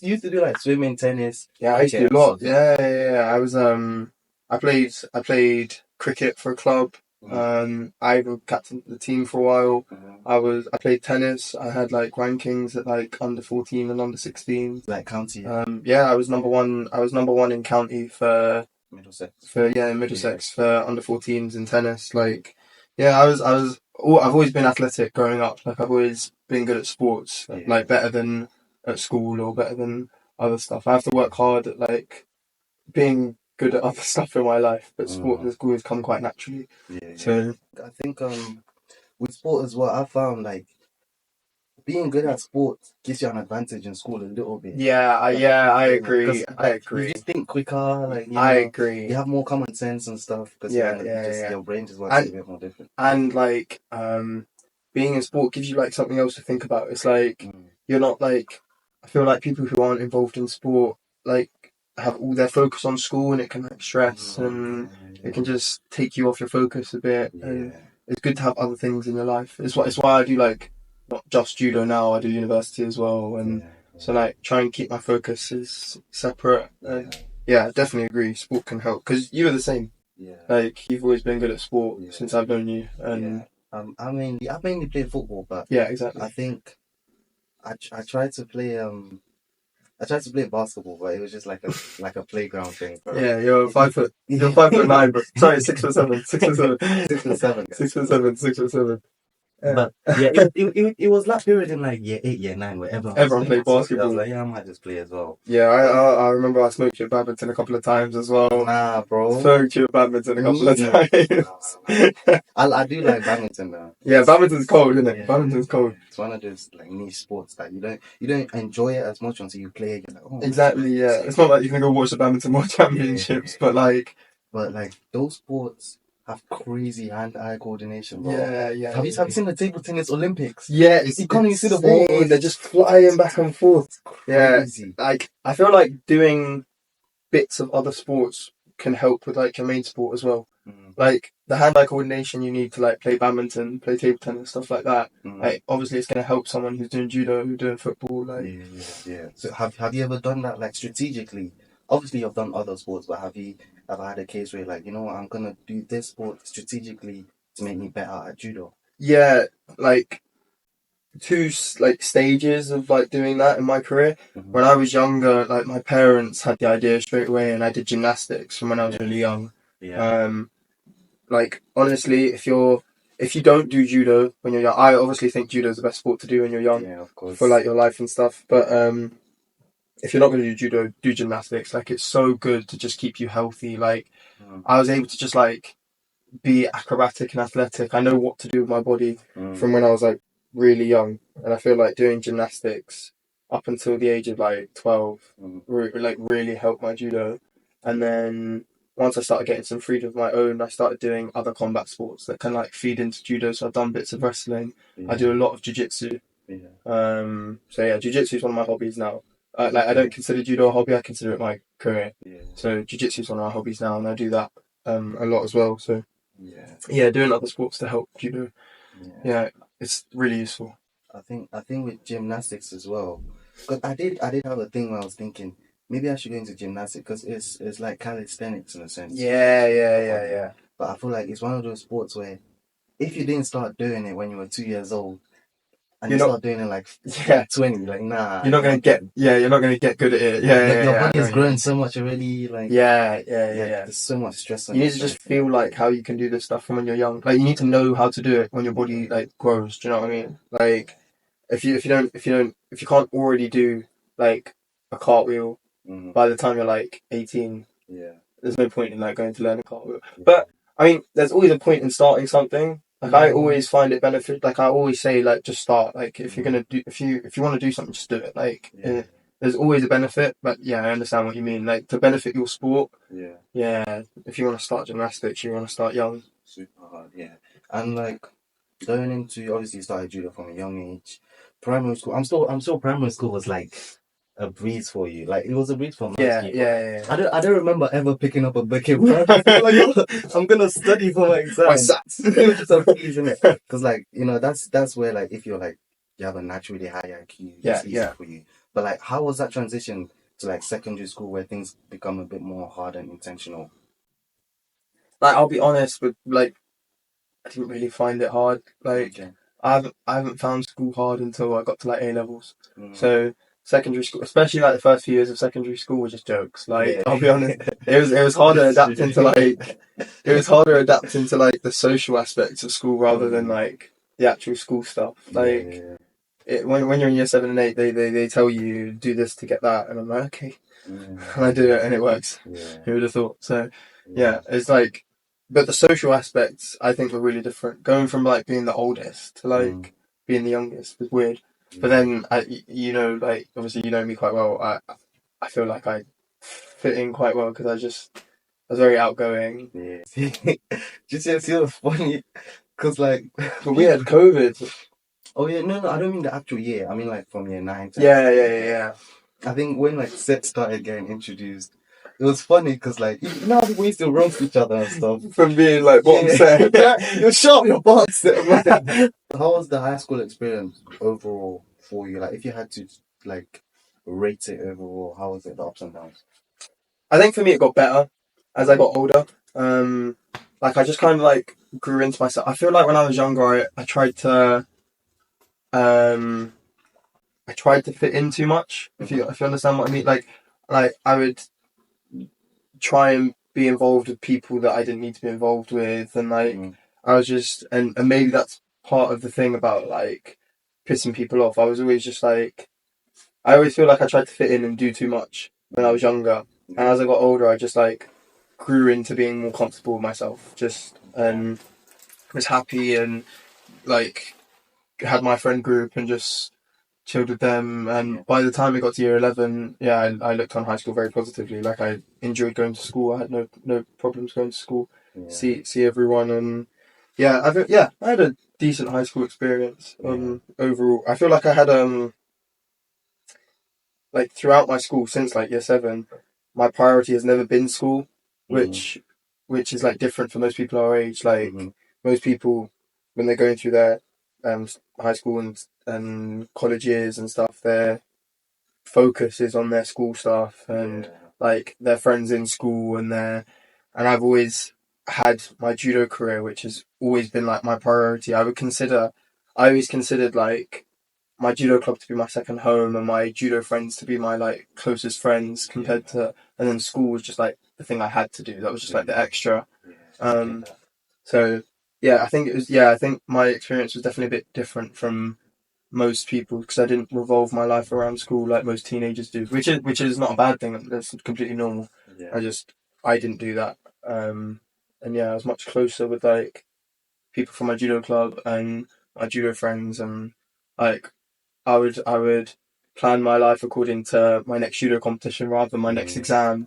You used to do like swimming, tennis. Yeah, I used to do a lot. Yeah. I played cricket for a club. I even captained the team for a while. I played tennis. I had like rankings at like under 14 and under 16. Like county. Yeah, I was number one. I was number one in county for Middlesex. Middlesex for under 14s in tennis. Like, yeah, I've always been athletic growing up. Like, I've always been good at sports. Like, better than at school or better than other stuff. I have to work hard at like being good at other stuff in my life, but sport has always come quite naturally. So I think with sport as well, I found like being good at sport gives you an advantage in school a little bit. I agree. You just think quicker, like I agree. You have more common sense and stuff because your brain just works a bit more different. And like being in sport gives you like something else to think about. It's like you're not like, I feel like people who aren't involved in sport like have all their focus on school, and it can like stress and it can just take you off your focus a bit. And it's good to have other things in your life. It's why I do like not just judo now. I do university as well, and so like try and keep my focus is separate. Yeah, I definitely agree. Sport can help because you were the same. Yeah, like you've always been good at sport since I've known you, and I mainly play football, but yeah, exactly. I think I tried to play basketball, but it was just like a playground thing. Bro. Yeah, you're 5 foot. You're 5'9", bro. Sorry, 6'7". 6'7". 6'7". 6'7". 6'7". But yeah, it was that period in like year 8, year 9, where everyone played basketball. I was like, I might just play as well. Yeah, I remember I smoked you at badminton a couple of times as well. Nah, bro. Smoked you at badminton a couple of times. I do like badminton though. Yeah, badminton's cold, isn't it? Badminton's cold. It's one of those like niche sports that you don't enjoy it as much until you play it. You're like, oh, exactly, yeah. It's not like you can go watch the badminton world championships, but like those sports have crazy hand-eye coordination, bro. Yeah. Have you seen the table tennis Olympics? Yeah, you can't even see the ball. They're just flying back and forth. Crazy. Yeah, like I feel like doing bits of other sports can help with like your main sport as well. Like the hand-eye coordination you need to like play badminton, play table tennis, stuff like that. Like obviously it's gonna help someone who's doing judo, who's doing football. Like So have you ever done that like strategically? Obviously you've done other sports, but have you ever had a case where you're like, you know what, I'm gonna do this sport strategically to make me better at judo? Yeah, like two like stages of like doing that in my career. When I was younger, like my parents had the idea straight away, and I did gymnastics from when I was really young. Like honestly, if you don't do judo when you're young, I obviously think judo is the best sport to do when you're young, of course, for like your life and stuff. But if you're not going to do judo, do gymnastics. Like it's so good to just keep you healthy. Like I was able to just like be acrobatic and athletic. I know what to do with my body from when I was like really young, and I feel like doing gymnastics up until the age of like 12 really helped my judo. And then once I started getting some freedom of my own, I started doing other combat sports that can like feed into judo. So I've done bits of wrestling. I do a lot of jiu-jitsu. So yeah, jiu-jitsu is one of my hobbies now. Like I don't consider judo a hobby, I consider it my career. So jiu-jitsu is one of my hobbies now, and I do that a lot as well. So doing other sports to help judo. Yeah, it's really useful. I think with gymnastics as well, because I did have a thing where I was thinking maybe I should go into gymnastics because it's like calisthenics in a sense. Yeah. But I feel like it's one of those sports where if you didn't start doing it when you were 2 years old, and you start doing it like 20, like nah, you're not gonna get good at it. Your body is growing so much already. Like there's so much stress on you. You need to just feel like how you can do this stuff from when you're young. Like you need to know how to do it when your body like grows. Do you know what I mean? Like if you can't already do like a cartwheel by the time you're like 18, there's no point in like going to learn a cartwheel. But I mean, there's always a point in starting something. Like I always find it benefit. Like I always say, like just start. Like if you're gonna do, if you want to do something, just do it. Like there's always a benefit. But yeah, I understand what you mean. Like to benefit your sport. Yeah. If you want to start gymnastics, you want to start young. Super hard. Yeah. And like going into, obviously you started judo from a young age. Primary school. I'm still primary school was like a breeze for you. Like it was a breeze for me. Yeah. I don't remember ever picking up a book. Like, I'm gonna study for my exam. My sats. It's just a breeze, isn't it? Because like that's where like if you're like you have a naturally high IQ, it's easy for you. But like, how was that transition to like secondary school where things become a bit more hard and intentional? Like, I'll be honest with, like, I didn't really find it hard. Like, Okay. I haven't found school hard until I got to like A levels. Mm. So secondary school, especially like the first few years of secondary school, were just jokes. Like, Yeah. I'll be honest, it was harder adapting to like it was harder adapting to like the social aspects of school rather than Mm. like the actual school stuff. Yeah, Like, yeah, when you're in year 7 and 8, they tell you do this to get that, and I'm like, okay, yeah. and I do it, and it works. Yeah, Who would have thought? So yeah. yeah, it's like, but the social aspects I think were really different. Going from like being the oldest to Mm. like being the youngest was weird. But Yeah. then like obviously you know me quite well. I feel like I fit in quite well because I was very outgoing. Yeah. Just yeah, see, it was funny because like But we had COVID. oh yeah, no, I don't mean the actual year. I mean like from year 9 to Yeah, yeah, yeah, yeah. I think when like sets started getting introduced, it was funny because like you know how we used to roast each other and stuff. From being like bottom Yeah. set, you're sharp, your bottom set. How was the high school experience overall for you? Like if you had to like rate it overall, how was it, the ups and downs? I think for me it got better as I got older. Like I just kind of like grew into myself. I feel like when I was younger, um, I tried to fit in too much. If you understand what I mean, like I would try and be involved with people that I didn't need to be involved with, and like Mm. I was just and maybe that's part of the thing about like pissing people off. I was always just like I always feel like I tried to fit in and do too much when I was younger, and as I got older, I just like grew into being more comfortable with myself, just Yeah. and was happy and like had my friend group and just chilled with them. Yeah. And by the time we got to year 11, yeah, I looked on high school very positively. Like I enjoyed going to school. I had no problems going to school, Yeah. see everyone, and yeah, I had a decent high school experience. Yeah. Overall, I feel like I had like throughout my school since like year 7, my priority has never been school, Mm-hmm. which is like different for most people our age. Mm-hmm. Like most people, when they're going through their high school and college years and stuff, their focus is on their school stuff and Yeah. like their friends in school and I've always had my judo career, which has always been like my priority. I always considered like my judo club to be my second home and my judo friends to be my like closest friends Yeah. compared to, and then school was just like the thing I had to do. That was just like the extra. Yeah. I get Um, that. so yeah, I think my experience was definitely a bit different from most people because I didn't revolve my life around school like most teenagers do, which is not a bad thing. That's completely normal. Yeah. I didn't do that. And yeah, I was much closer with like people from my judo club and my judo friends, and like I would plan my life according to my next judo competition rather than my next Mm. exam.